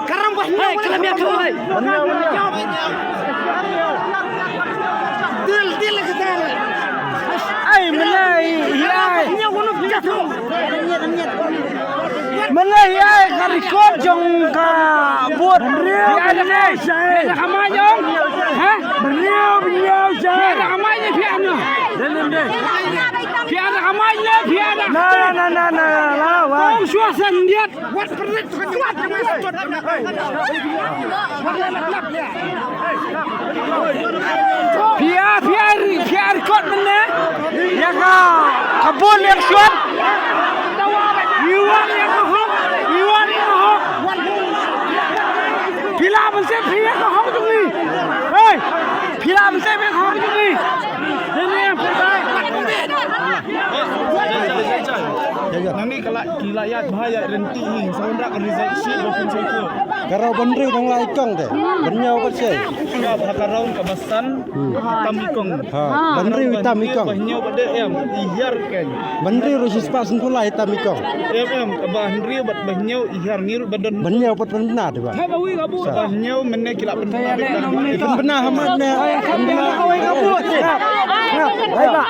Karam wahnya kalam ya kawai. Dil kita. Ai menai ai. Nya wono jatuh. Menai ai karikot jong ka buat riau ada saya. Kamai jong. Ha? Beriau saya. Ada kamainya piano. Dende. Piano kamainya piano. Nah. Lawa. Suasan dia. Wat perit kuat Piar kot mana? Ya kabun yang suat. Iwan yang hohok. Pila mesti pia hohok tu ni. Hei, pila mesti pia hohok tu ni. Ini yang pertama. Nami kalau kilayat bahaya renti hing saudara rezeksi bopun saya. Karau bendri dong lai kong deh. Bernyau apa sih? Enggak bakarau kabasan hitam ikong. Bendri hitam ikong. Bahnyau pada em ihar kan. Bendri rusis pas pula hitam ikong. Em bahndri bat bahnyau ihar ngir badan. Bernyau pot benar deh, Pak. Bahnyau menne kila benar. Itu benar hamatnya. Benar kau kabut. Baik, Pak.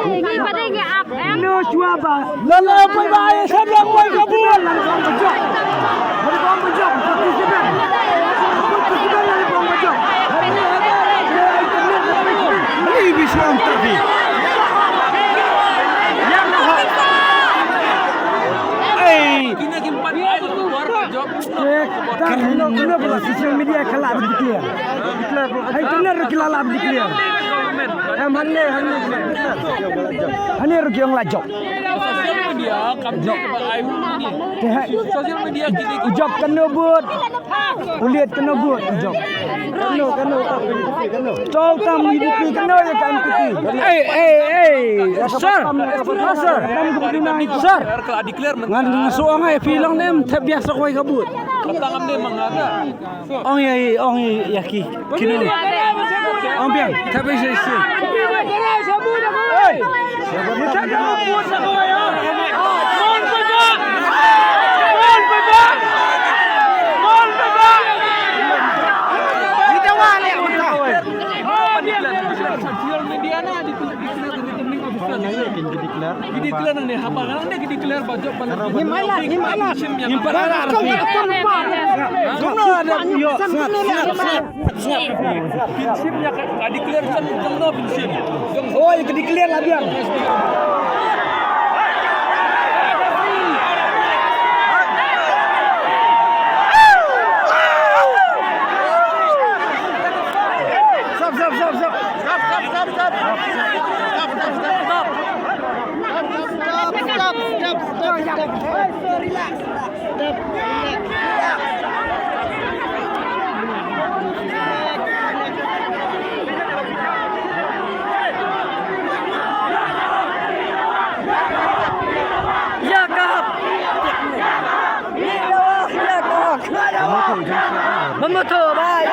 Ini pada ini apa? Lu cuaba. Lalu apa bahaya sebelum kau kabut. Berkau menjawab. Ini bisa tapi. Kena pula sosial media kalah declare. Hai benar kalah declare. Hani rugi yang lajok. Sosial media kamjok ayu ni. Sosial media gini Ujab kena buat. Uliat kena buat ujab. Kena. Tahu tam hidup kena ya kan piti. Sir. Sir. kalau declare Ngan ngasuang ay filang nem biasa ko ay kabut. Katangam ni mangada. Ong yaki. Kino. Ong biang tapi sesi. Hey. Kita jangan buat sama ya. Mon baba. Kita wale betul. Sosial media na declare ni apa kan ni declare bajak pada Himalat. Himalat. Kono ada yo. Prinsipnya declare kan kono prinsip. Oh, yang declare lah biang. Memotor baik.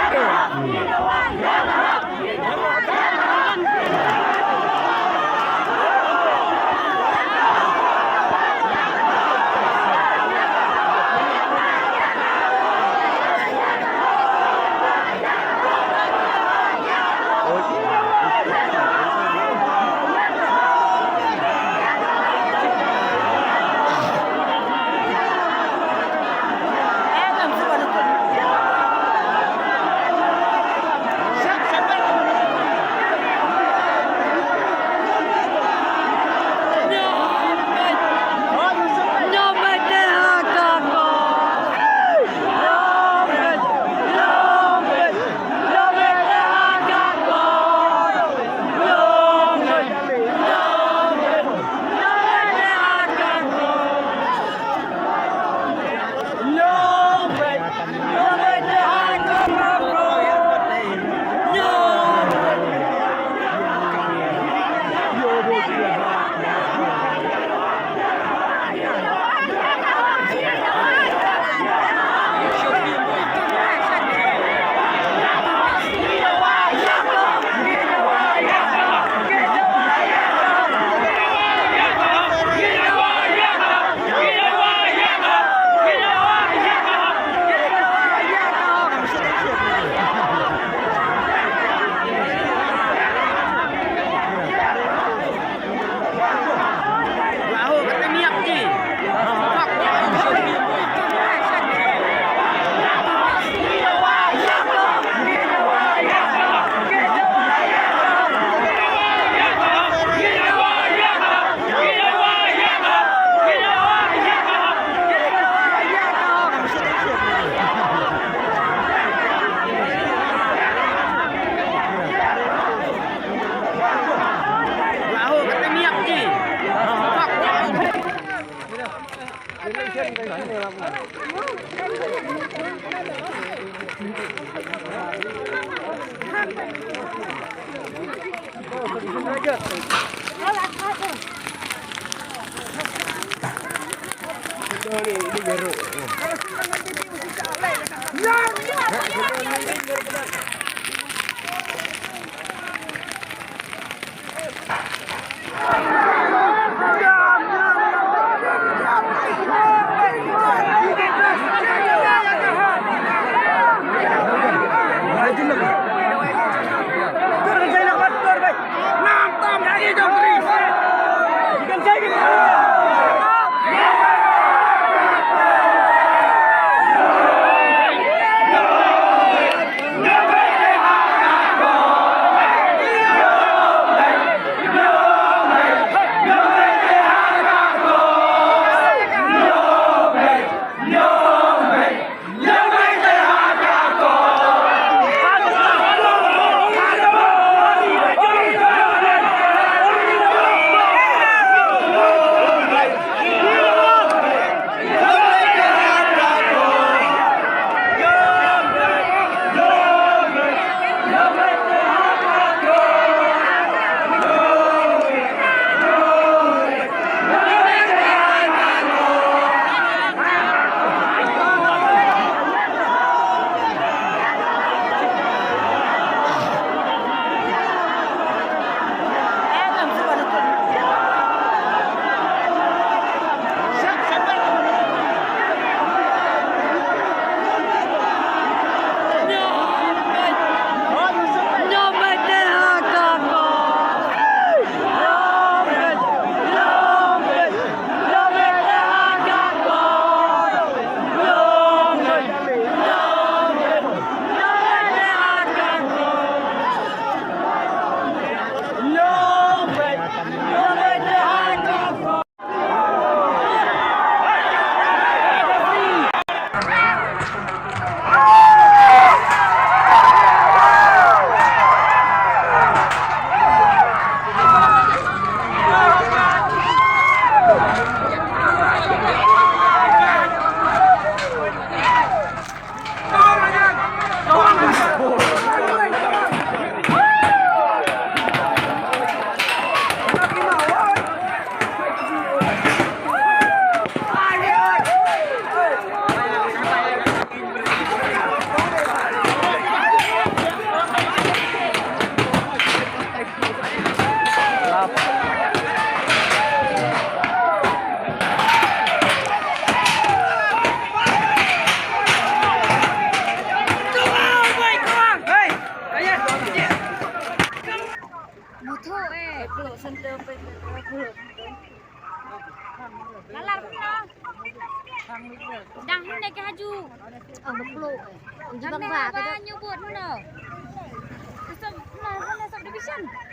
Đang này cái haju ở một lộ đang vả cái bao nhiêu buồn nữa. Sao là subdivision?